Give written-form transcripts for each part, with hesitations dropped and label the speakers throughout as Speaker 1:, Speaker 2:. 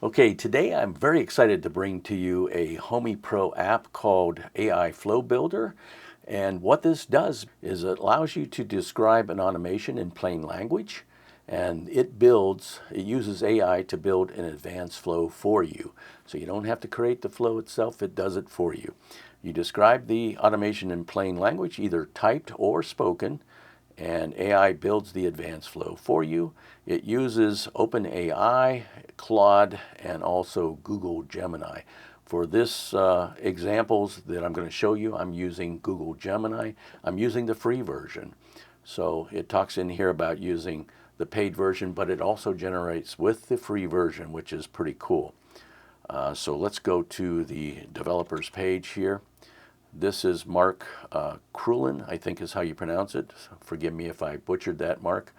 Speaker 1: Okay, today I'm very excited to bring to you a Homey Pro app called AI FlowBuilder. And what this does is it allows you to describe an automation in plain language, and it uses AI to build an advanced flow for you. So you don't have to create the flow itself, it does it for you. You describe the automation in plain language, either typed or spoken, and AI builds the advanced flow for you. It uses OpenAI, Claude, and also Google Gemini. For this examples that I'm going to show you, I'm using Google Gemini. I'm using the free version. So it talks in here about using the paid version, but it also generates with the free version, which is pretty cool. So let's go to the developers page here. This is Mark Krulin, I think is how you pronounce it. Forgive me if I butchered that, Mark.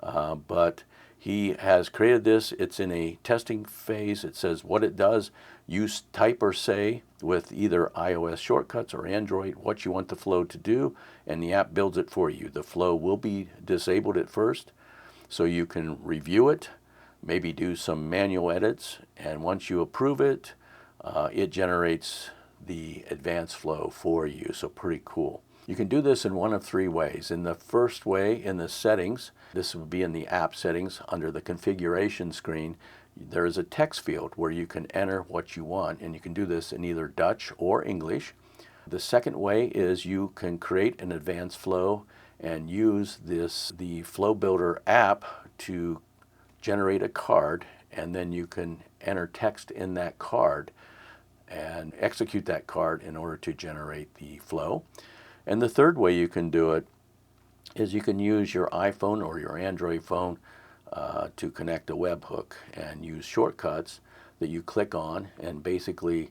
Speaker 1: But he has created this. It's in a testing phase. It says what it does. Use type or say with either iOS shortcuts or Android what you want the flow to do, and the app builds it for you. The flow will be disabled at first, so you can review it, maybe do some manual edits, and once you approve it, it generates the advanced flow for you. So pretty cool. You can do this in one of three ways. In the first way, in the settings, this would be in the app settings under the configuration screen, there is a text field where you can enter what you want, and you can do this in either Dutch or English. The second way is you can create an advanced flow and use the FlowBuilder app to generate a card, and then you can enter text in that card and execute that card in order to generate the flow. And the third way you can do it is you can use your iPhone or your Android phone to connect a webhook and use shortcuts that you click on, and basically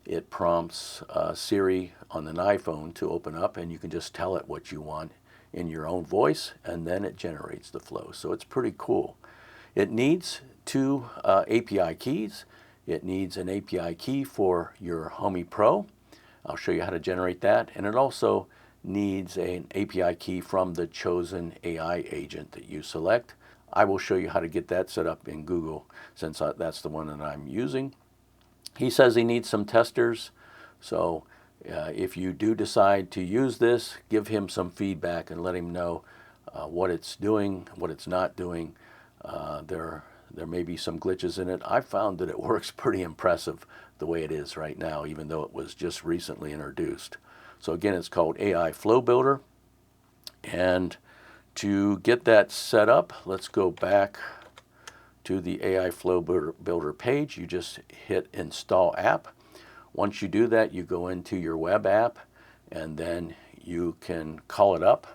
Speaker 1: it prompts Siri on an iPhone to open up, and you can just tell it what you want in your own voice, and then it generates the flow. So it's pretty cool. It needs two API keys. It needs an API key for your Homey Pro. I'll show you how to generate that. And it also needs an API key from the chosen AI agent that you select. I will show you how to get that set up in Google, since that's the one that I'm using. He says he needs some testers. So if you do decide to use this, give him some feedback and let him know what it's doing, what it's not doing. There may be some glitches in it. I found that it works pretty impressive the way it is right now, even though it was just recently introduced. So again, it's called AI FlowBuilder. And to get that set up, let's go back to the AI FlowBuilder page. You just hit Install App. Once you do that, you go into your web app, and then you can call it up,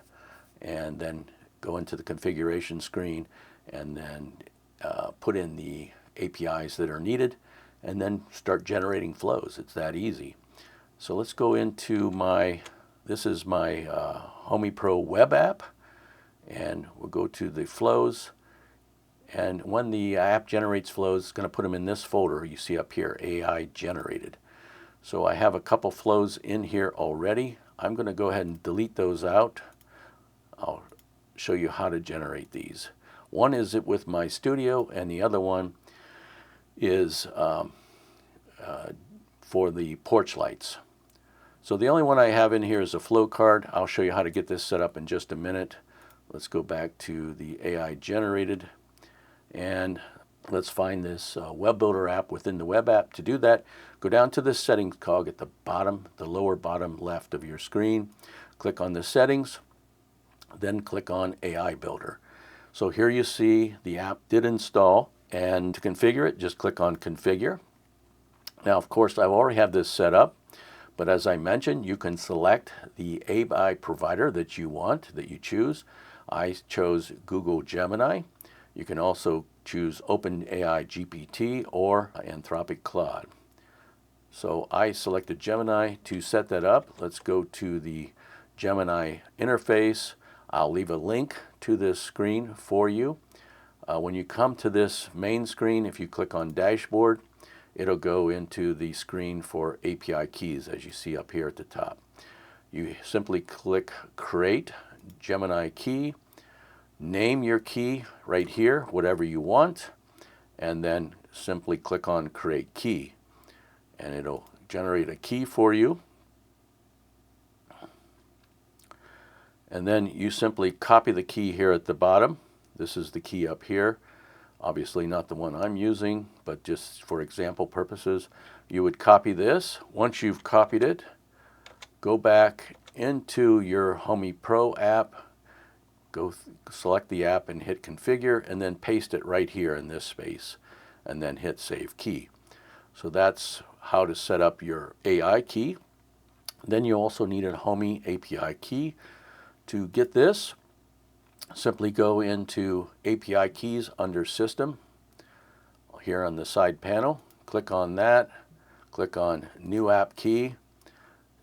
Speaker 1: and then go into the configuration screen, and then put in the APIs that are needed, and then start generating flows. It's that easy. So let's go into this is my Homey Pro web app, and we'll go to the flows. And when the app generates flows, it's going to put them in this folder you see up here, AI generated. So I have a couple flows in here already. I'm going to go ahead and delete those out. I'll show you how to generate these. One is it with my studio, and the other one is for the porch lights. So the only one I have in here is a flow card. I'll show you how to get this set up in just a minute. Let's go back to the AI generated, and let's find this web builder app within the web app. To do that, go down to the settings cog at the bottom, the lower bottom left of your screen. Click on the settings, then click on AI Builder. So here you see the app did install, and to configure it, just click on Configure. Now, of course, I already have this set up, but as I mentioned, you can select the AI provider that you want, that you choose. I chose Google Gemini. You can also choose OpenAI GPT or Anthropic Claude. So I selected Gemini to set that up. Let's go to the Gemini interface. I'll leave a link to this screen for you. When you come to this main screen, if you click on Dashboard, it'll go into the screen for API keys, as you see up here at the top. You simply click Create Gemini Key, name your key right here, whatever you want, and then simply click on Create Key, and it'll generate a key for you. And then you simply copy the key here at the bottom. This is the key up here. Obviously not the one I'm using, but just for example purposes, you would copy this. Once you've copied it, go back into your Homey Pro app, select the app and hit Configure, and then paste it right here in this space, and then hit Save Key. So that's how to set up your AI key. Then you also need a Homey API key. To get this, simply go into API keys under System here on the side panel. Click on that, click on New App Key,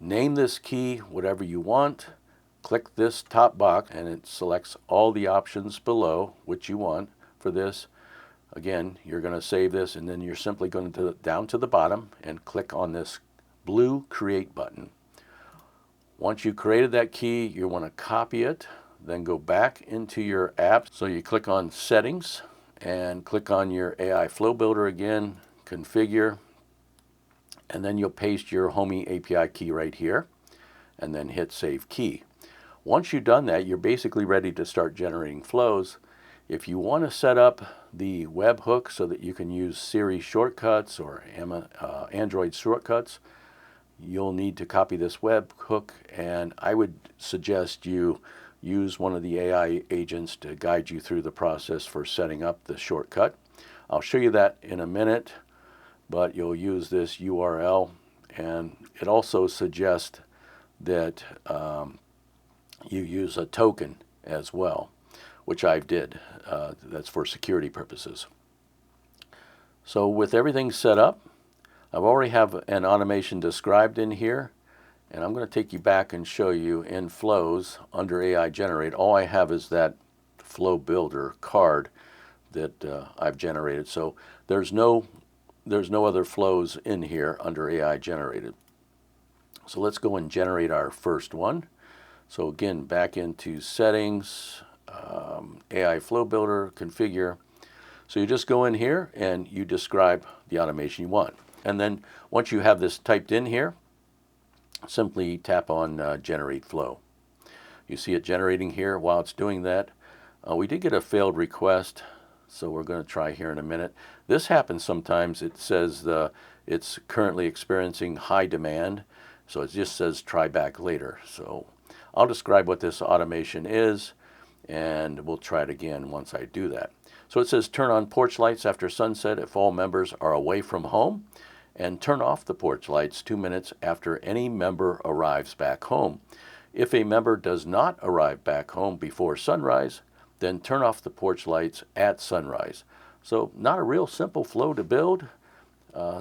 Speaker 1: name this key whatever you want, click this top box, and it selects all the options below which you want for this. Again, you're going to save this, and then you're simply going to down to the bottom and click on this blue Create button. Once you created that key, you want to copy it, then go back into your app. So you click on Settings and click on your AI FlowBuilder again, Configure, and then you'll paste your Homey API key right here, and then hit Save Key. Once you've done that, you're basically ready to start generating flows. If you want to set up the webhook so that you can use Siri shortcuts or Android shortcuts, you'll need to copy this webhook, and I would suggest you use one of the AI agents to guide you through the process for setting up the shortcut. I'll show you that in a minute, but you'll use this URL, and it also suggests that you use a token as well, which I did. That's for security purposes. So with everything set up, I already have an automation described in here, and I'm going to take you back and show you in Flows under AI Generate. All I have is that FlowBuilder card that I've generated. So there's no other flows in here under AI Generated. So let's go and generate our first one. So again, back into Settings, AI FlowBuilder, Configure. So you just go in here and you describe the automation you want. And then once you have this typed in here, simply tap on Generate Flow. You see it generating here. While it's doing that, we did get a failed request, so we're going to try here in a minute. This happens sometimes. It says it's currently experiencing high demand, so it just says try back later. So I'll describe what this automation is, and we'll try it again once I do that. So it says turn on porch lights after sunset if all members are away from home, and turn off the porch lights 2 minutes after any member arrives back home. If a member does not arrive back home before sunrise, then turn off the porch lights at sunrise. So not a real simple flow to build,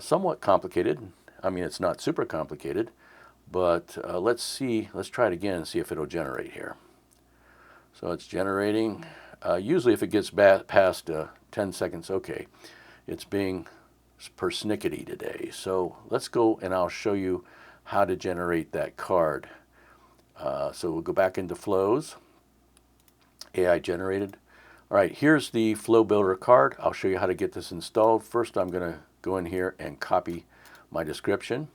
Speaker 1: somewhat complicated. I mean, it's not super complicated, but let's try it again and see if it'll generate here. So it's generating. Usually if it gets past 10 seconds, okay, it's being persnickety today. So let's go and I'll show you how to generate that card. So we'll go back into Flows, AI Generated. All right, here's the FlowBuilder card. I'll show you how to get this installed. First, I'm going to go in here and copy my description.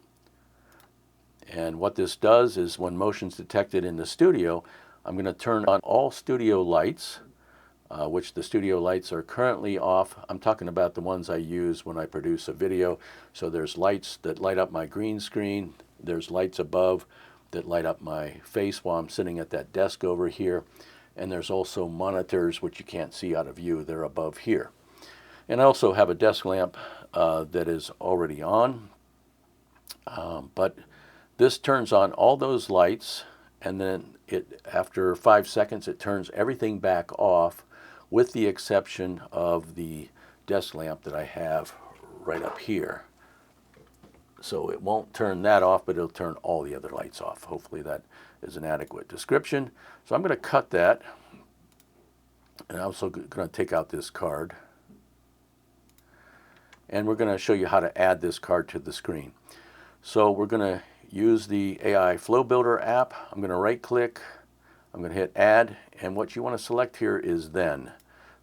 Speaker 1: And what this does is when motion's detected in the studio, I'm going to turn on all studio lights, which the studio lights are currently off. I'm talking about the ones I use when I produce a video. So there's lights that light up my green screen. There's lights above that light up my face while I'm sitting at that desk over here. And there's also monitors, which you can't see out of view. They're above here. And I also have a desk lamp that is already on. But this turns on all those lights, and then after 5 seconds, it turns everything back off, with the exception of the desk lamp that I have right up here. So it won't turn that off, but it'll turn all the other lights off. Hopefully that is an adequate description. So I'm going to cut that, and I'm also going to take out this card. And we're going to show you how to add this card to the screen. So we're going to use the AI FlowBuilder app. I'm going to right click, I'm going to hit add, and what you want to select here is then.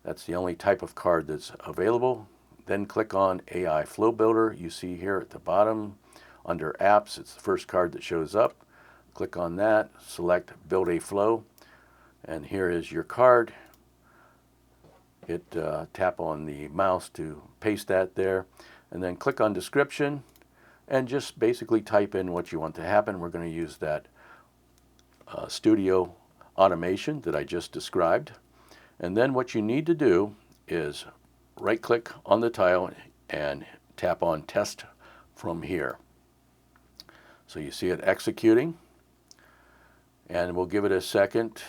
Speaker 1: That's the only type of card that's available. then click on AI Flow Builder. You see here at the bottom under Apps, it's the first card that shows up. Click on that, select Build a Flow, and here is your card. Tap on the mouse to paste that there, and then click on Description, and just basically type in what you want to happen. We're going to use that studio automation that I just described. And then what you need to do is right-click on the tile and tap on Test from here. So you see it executing, and we'll give it a second,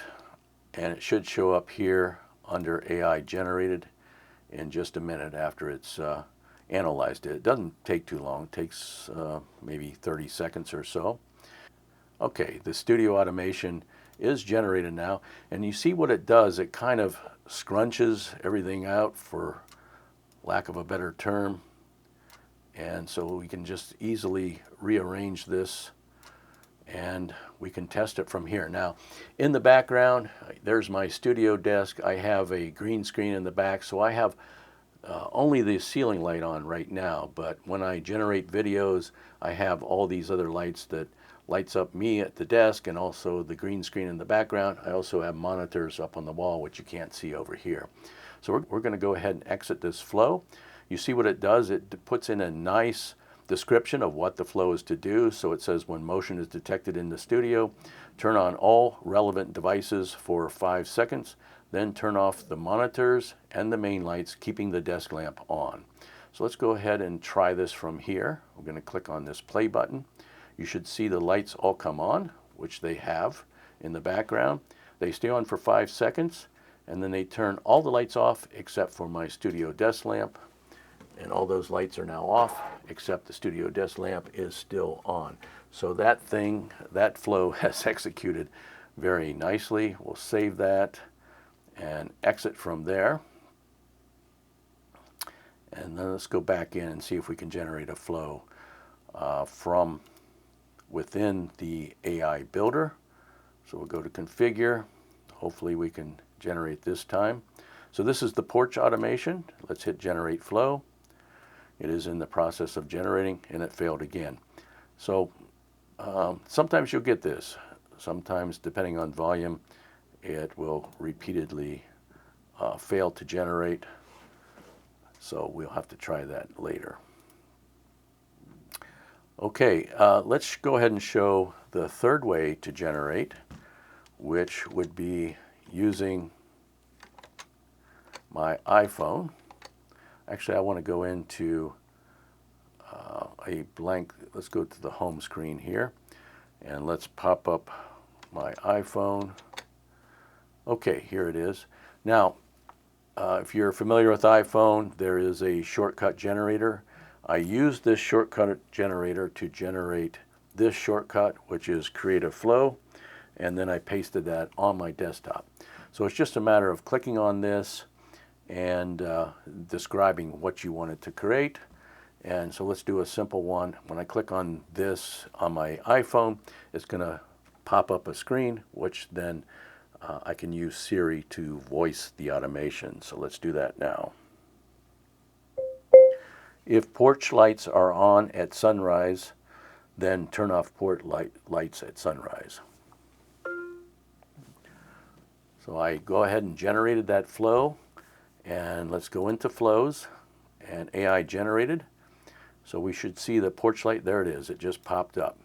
Speaker 1: and it should show up here under AI Generated in just a minute after it's analyzed it. It doesn't take too long. It takes maybe 30 seconds or so. Okay, the studio automation is generated now, and you see what it does. It kind of scrunches everything out, for lack of a better term, and so we can just easily rearrange this, and we can test it from here. Now, in the background, there's my studio desk. I have a green screen in the back, so I have only the ceiling light on right now, but when I generate videos, I have all these other lights that lights up me at the desk, and also the green screen in the background. I also have monitors up on the wall, which you can't see over here. So we're going to go ahead and exit this flow. You see what it does? It puts in a nice description of what the flow is to do. So it says, when motion is detected in the studio, turn on all relevant devices for 5 seconds, then turn off the monitors and the main lights, keeping the desk lamp on. So let's go ahead and try this from here. We're going to click on this play button. You should see the lights all come on, which they have in the background. They stay on for 5 seconds, and then they turn all the lights off except for my studio desk lamp. And all those lights are now off, except the studio desk lamp is still on. So that flow has executed very nicely. We'll save that and exit from there. And then let's go back in and see if we can generate a flow from within the AI builder. So we'll go to Configure. Hopefully we can generate this time. So this is the porch automation. Let's hit Generate Flow. It is in the process of generating, and it failed again. So sometimes you'll get this. Sometimes, depending on volume, it will repeatedly fail to generate. So we'll have to try that later. Okay, let's go ahead and show the third way to generate, which would be using my iPhone. Actually, I want to go into a blank. Let's go to the home screen here, and let's pop up my iPhone. Okay, here it is. Now, if you're familiar with iPhone, there is a shortcut generator. I use this shortcut generator to generate this shortcut, which is Create a Flow, and then I pasted that on my desktop. So it's just a matter of clicking on this and describing what you want it to create. And so let's do a simple one. When I click on this on my iPhone, it's going to pop up a screen, which then I can use Siri to voice the automation. So let's do that now. If porch lights are on at sunrise, then turn off porch lights at sunrise. So I go ahead and generated that flow, and let's go into flows and AI generated. So we should see the porch light. There it is. It just popped up.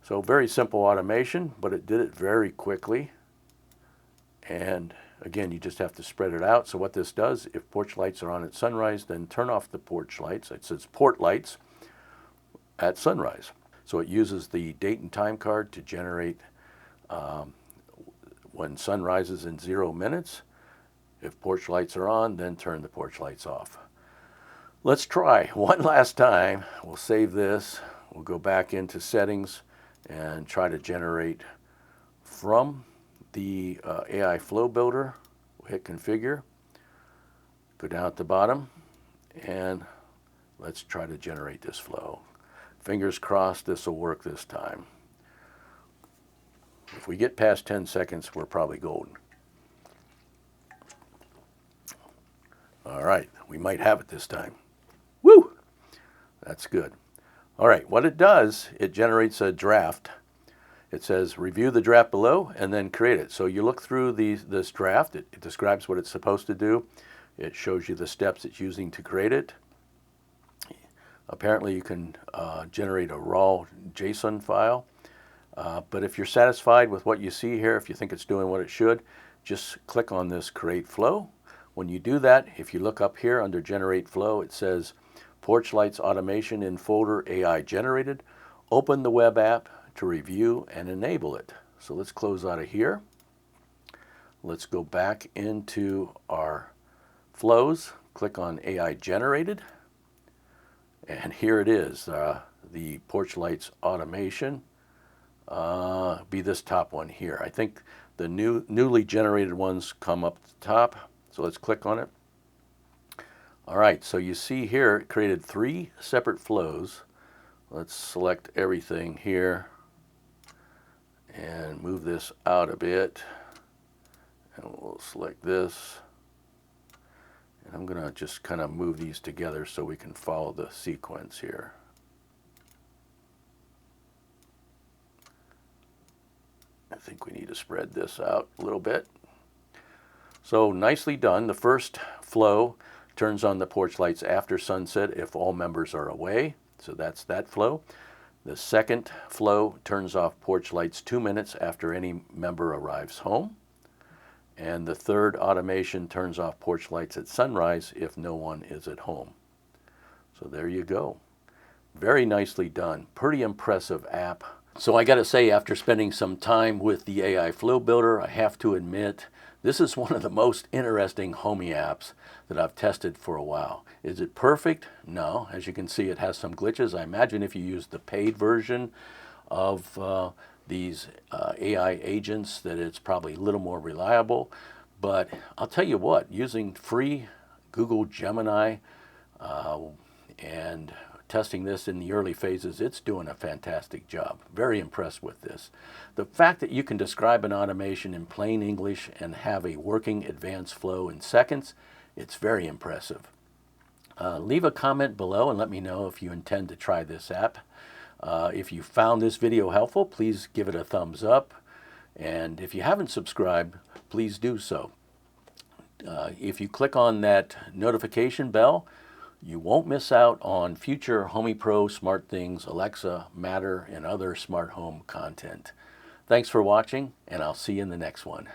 Speaker 1: So very simple automation, but it did it very quickly. And again, you just have to spread it out. So what this does, if porch lights are on at sunrise, then turn off the porch lights. It says port lights at sunrise. So it uses the date and time card to generate when sun rises in 0 minutes. If porch lights are on, then turn the porch lights off. Let's try one last time. We'll save this. We'll go back into settings and try to generate from the AI Flow Builder. We'll hit Configure, go down at the bottom, and let's try to generate this flow. Fingers crossed this will work this time. If we get past 10 seconds, we're probably golden. All right, we might have it this time. That's good. All right, what it does, it generates a draft. It says review the draft below and then create it. So you look through this draft, it describes what it's supposed to do. It shows you the steps it's using to create it. Apparently you can generate a raw JSON file. But if you're satisfied with what you see here, if you think it's doing what it should, just click on this Create Flow. When you do that, if you look up here under Generate Flow, it says Porch Lights Automation in folder AI generated. Open the web app to review and enable it. So let's close out of here. Let's go back into our flows, click on AI generated, and here it is, the porch lights automation. Be this top one here. I think the newly generated ones come up at the top, so let's click on it. All right, so you see here it created 3 separate flows. Let's select everything here and move this out a bit, and we'll select this, and I'm gonna just kind of move these together so we can follow the sequence here. I think we need to spread this out a little bit. So nicely done. The first flow turns on the porch lights after sunset if all members are away, so that's that flow. The second flow turns off porch lights 2 minutes after any member arrives home. And the third automation turns off porch lights at sunrise if no one is at home. So there you go. Very nicely done. Pretty impressive app. So I got to say, after spending some time with the AI FlowBuilder, I have to admit, this is one of the most interesting Homey apps that I've tested for a while. Is it perfect? No. As you can see, it has some glitches. I imagine if you use the paid version of these AI agents that it's probably a little more reliable. But I'll tell you what, using free Google Gemini and testing this in the early phases, it's doing a fantastic job. Very impressed with this. The fact that you can describe an automation in plain English and have a working advanced flow in seconds, it's very impressive. Leave a comment below and let me know if you intend to try this app. If you found this video helpful, please give it a thumbs up. And if you haven't subscribed, please do so. If you click on that notification bell, you won't miss out on future Homey Pro, SmartThings, Alexa, Matter, and other smart home content. Thanks for watching, and I'll see you in the next one.